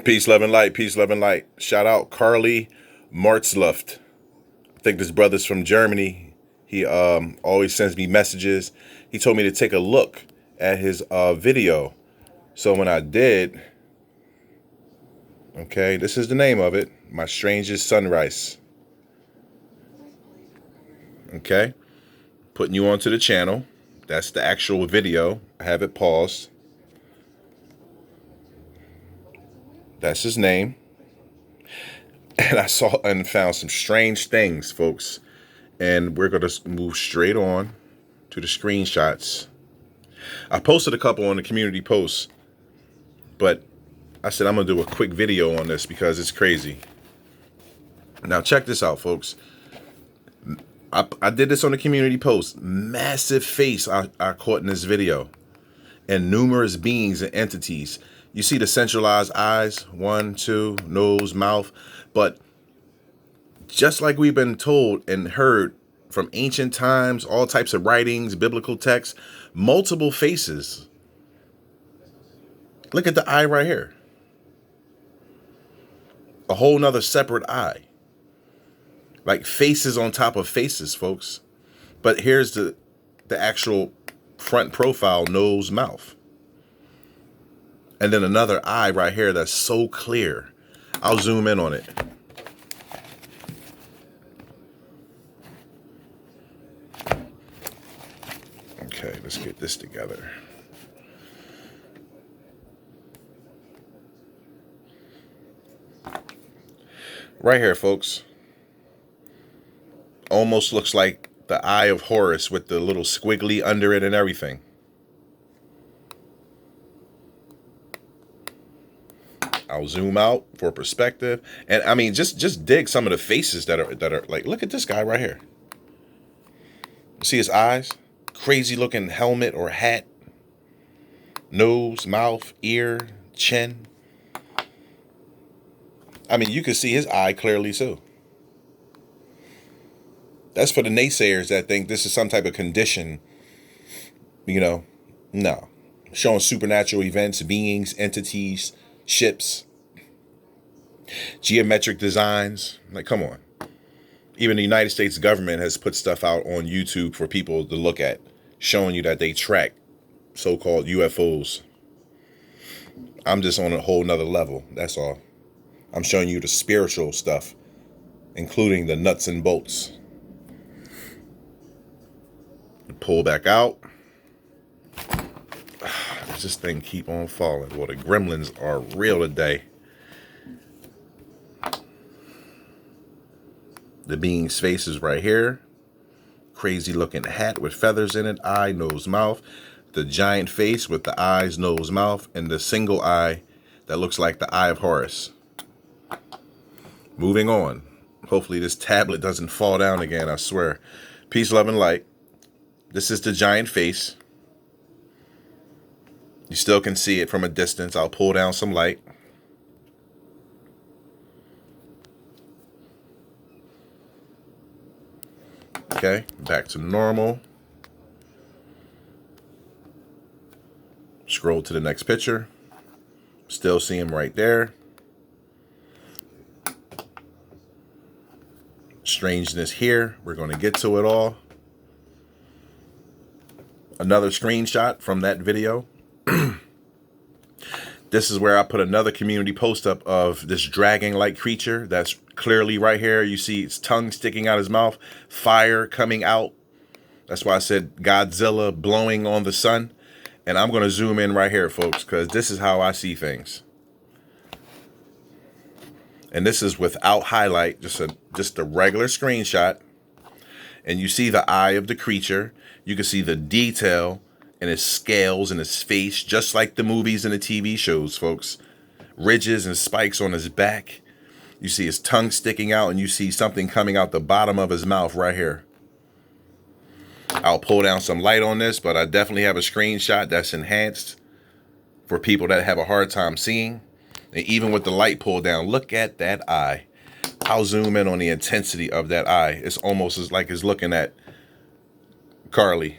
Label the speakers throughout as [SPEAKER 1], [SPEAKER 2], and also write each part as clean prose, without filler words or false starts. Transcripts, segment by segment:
[SPEAKER 1] Peace, love, and light. Peace, love, and light. Shout out Carly Martzluft. I think this brother's from Germany. He always sends me messages. He told me to take a look at his video. So when I did, okay, this is the name of it. My Strangest Sunrise. Okay. Putting you onto the channel. That's the actual video. I have it paused. That's his name. And I saw and found some strange things, folks. And we're going to move straight on to the screenshots. I posted a couple on the community post, but I said I'm going to do a quick video on this because it's crazy. Now, check this out, folks. I did this on the community post. Massive face I caught in this video. And numerous beings and entities. You see the centralized eyes, 1, 2, nose, mouth. But just like we've been told and heard from ancient times, all types of writings, biblical texts, multiple faces. Look at the eye right here. A whole nother separate eye. Like faces on top of faces, folks. But here's the actual front profile, nose, mouth. And then another eye right here that's so clear. I'll zoom in on it. Okay, let's get this together. Right here, folks. Almost looks like the Eye of Horus with the little squiggly under it and everything. I'll zoom out for perspective. And I mean, just dig some of the faces that are like, look at this guy right here. See his eyes? Crazy looking helmet or hat. Nose, mouth, ear, chin. I mean, you can see his eye clearly too. That's for the naysayers that think this is some type of condition. You know, no. Showing supernatural events, beings, entities, ships, geometric designs. Like, come on. Even the United States government has put stuff out on YouTube for people to look at, showing you that they track so-called UFOs. I'm just on a whole nother level. That's all. I'm showing you the spiritual stuff, including the nuts and bolts. Pull back out. Does this thing keep on falling? Well, the gremlins are real today. The being's face is right here. Crazy looking hat with feathers in it. Eye, nose, mouth. The giant face with the eyes, nose, mouth. And the single eye that looks like the Eye of Horus. Moving on. Hopefully this tablet doesn't fall down again, I swear. Peace, love, and light. This is the giant face. You still can see it from a distance. I'll pull down some light. Okay, back to normal. Scroll to the next picture. Still see him right there. Strangeness here. We're going to get to it all. Another screenshot from that video. This is where I put another community post up of this dragon-like creature that's clearly right here. You see its tongue sticking out his mouth, fire coming out. That's why I said Godzilla blowing on the sun. And I'm going to zoom in right here, folks, because this is how I see things. And this is without highlight, just a regular screenshot. And you see the eye of the creature. You can see the detail in his scales and his face, just like the movies and the TV shows, folks. Ridges and spikes on his back. You see his tongue sticking out, and you see something coming out the bottom of his mouth right here. I'll pull down some light on this, but I definitely have a screenshot that's enhanced for people that have a hard time seeing. And even with the light pulled down, look at that eye. I'll zoom in on the intensity of that eye. It's almost as like it's looking at Carly.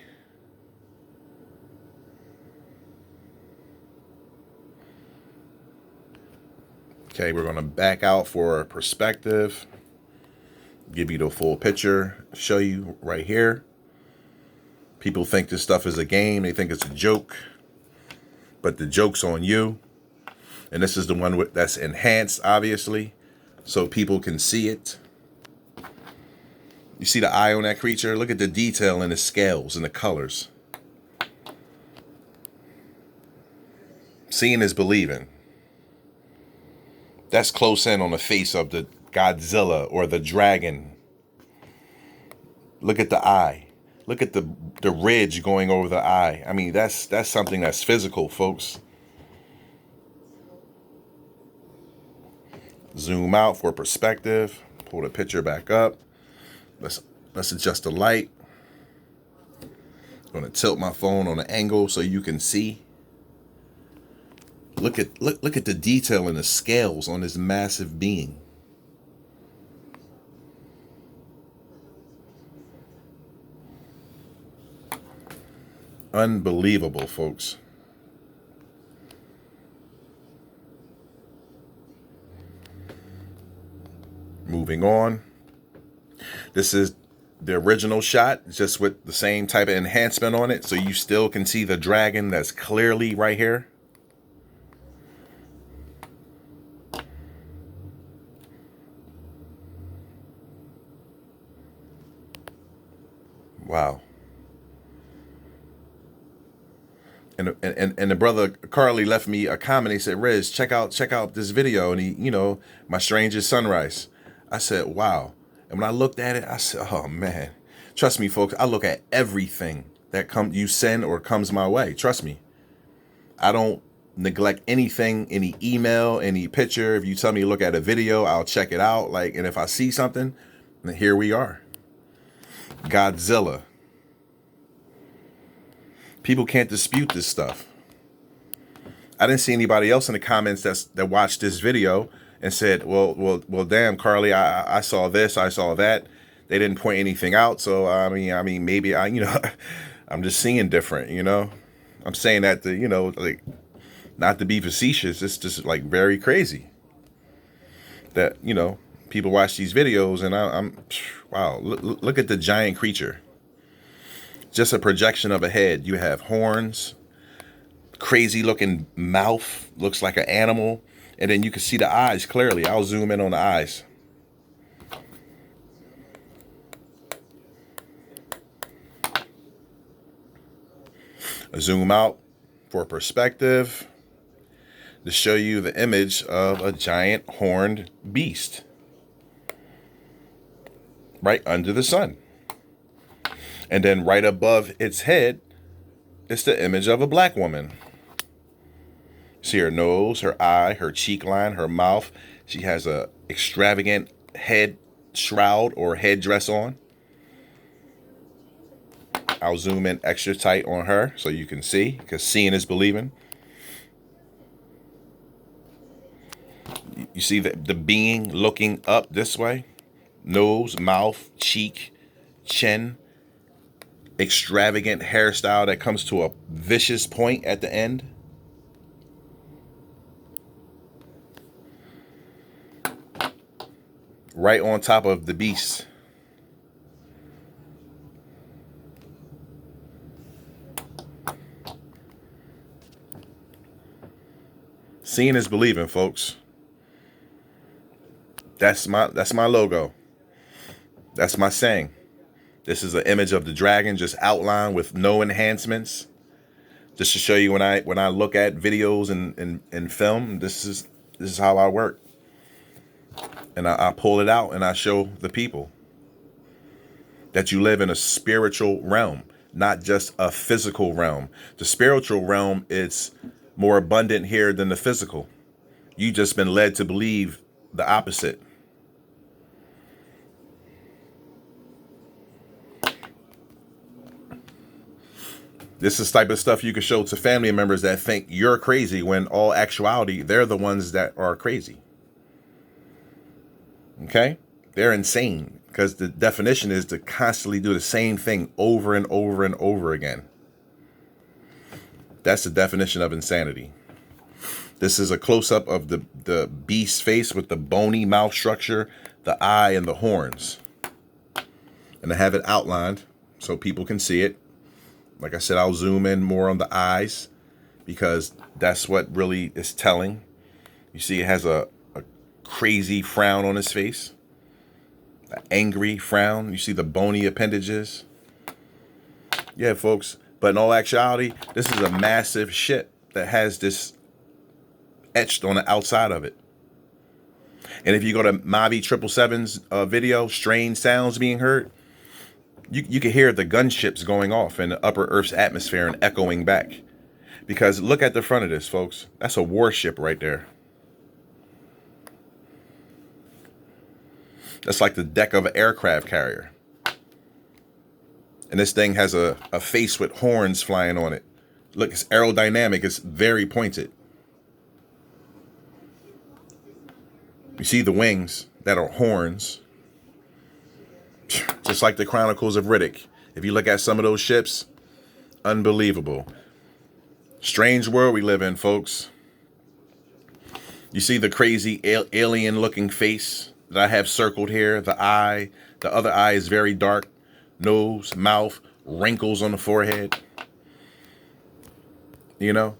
[SPEAKER 1] Okay, we're going to back out for perspective, give you the full picture, show you right here. People think this stuff is a game. They think it's a joke, but the joke's on you. And this is the one that's enhanced, obviously, so people can see it. You see the eye on that creature? Look at the detail in the scales and the colors. Seeing is believing. That's close in on the face of the Godzilla or the dragon. Look at the eye. Look at the ridge going over the eye. I mean, that's something that's physical, folks. Zoom out for perspective. Pull the picture back up. Let's adjust the light. I'm going to tilt my phone on an angle so you can see. Look at the detail in the scales on this massive being. Unbelievable, folks. Moving on. This is the original shot, just with the same type of enhancement on it, so you still can see the dragon that's clearly right here. Wow. And the brother Carly left me a comment. He said, Riz, check out this video. And he, my strangest sunrise. I said, wow. And when I looked at it, I said, oh man, trust me, folks. I look at everything that you send or comes my way. Trust me. I don't neglect anything, any email, any picture. If you tell me to look at a video, I'll check it out. And if I see something, then here we are. Godzilla. People can't dispute this stuff. I didn't see anybody else in the comments that watched this video and said, well, damn, Carly, I saw this, I saw that. They didn't point anything out. So, I mean, maybe I'm just seeing different, I'm saying that to, not to be facetious. It's just very crazy that, people watch these videos and I'm wow, look at the giant creature. Just a projection of a head. You have horns, crazy looking mouth, looks like an animal. And then you can see the eyes clearly. I'll zoom in on the eyes. Zoom out for perspective to show you the image of a giant horned beast right under the sun. And then right above its head, it's the image of a black woman. See her nose, her eye, her cheek line, her mouth. She has a extravagant head shroud or headdress on. I'll zoom in extra tight on her so you can see, because seeing is believing. You see the being looking up this way. Nose, mouth, cheek, chin. Extravagant hairstyle that comes to a vicious point at the end. Right on top of the beast. Seeing is believing, folks. That's my logo. That's my saying. This is an image of the dragon just outlined with no enhancements. Just to show you when I look at videos and film, this is how I work. And I pull it out and I show the people that you live in a spiritual realm, not just a physical realm. The spiritual realm is more abundant here than the physical. You just been led to believe the opposite. This is the type of stuff you can show to family members that think you're crazy when all actuality, they're the ones that are crazy. Okay? They're insane because the definition is to constantly do the same thing over and over and over again. That's the definition of insanity. This is a close-up of the beast's face with the bony mouth structure, the eye, and the horns. And I have it outlined so people can see it. Like I said, I'll zoom in more on the eyes because that's what really is telling. You see it has a crazy frown on his face. An angry frown. You see the bony appendages. Yeah, folks. But in all actuality, this is a massive ship that has this etched on the outside of it. And if you go to Mavi 777's video, Strange Sounds Being Heard, you can hear the gunships going off in the upper Earth's atmosphere and echoing back. Because look at the front of this, folks. That's a warship right there. That's like the deck of an aircraft carrier. And this thing has a face with horns flying on it. Look, it's aerodynamic. It's very pointed. You see the wings that are horns. Just like the Chronicles of Riddick. If you look at some of those ships, unbelievable. Strange world we live in, folks. You see the crazy alien-looking face that I have circled here. The eye. The other eye is very dark. Nose, mouth, wrinkles on the forehead. You know?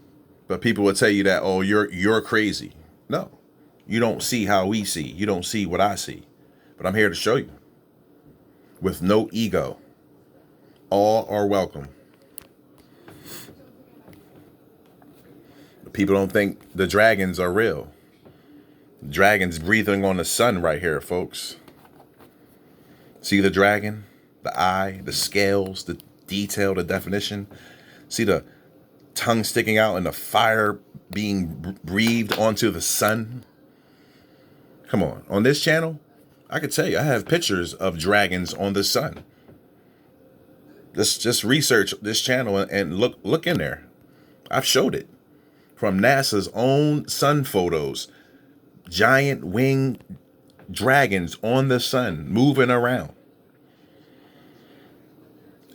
[SPEAKER 1] But people will tell you that, oh, you're crazy. No. You don't see how we see. You don't see what I see. But I'm here to show you. With no ego. All are welcome. People don't think the dragons are real. Dragons breathing on the sun right here, folks. See the dragon? The eye, the scales, the detail, the definition. See the tongue sticking out and the fire being breathed onto the sun. Come on this channel, I could tell you, I have pictures of dragons on the sun. Just research this channel and look in there. I've showed it from NASA's own sun photos. Giant winged dragons on the sun moving around.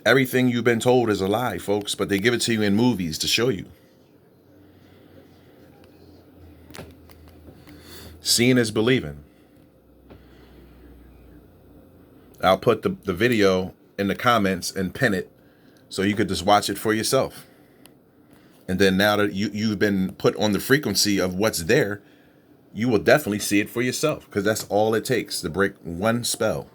[SPEAKER 1] Everything you've been told is a lie, folks, but they give it to you in movies to show you. Seeing is believing. I'll put the video in the comments and pin it so you could just watch it for yourself. And then now that you've been put on the frequency of what's there, you will definitely see it for yourself, because that's all it takes to break one spell.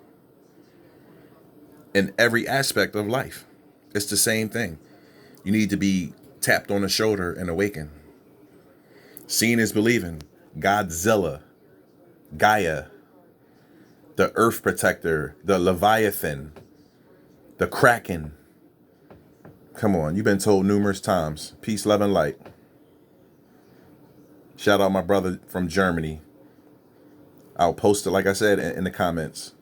[SPEAKER 1] In every aspect of life, it's the same thing. You need to be tapped on the shoulder and awaken. Seeing is believing. Godzilla, Gaia, the Earth Protector, the Leviathan, the Kraken. Come on, you've been told numerous times. Peace, love, and light. Shout out my brother from Germany. I'll post it, like I said, in the comments.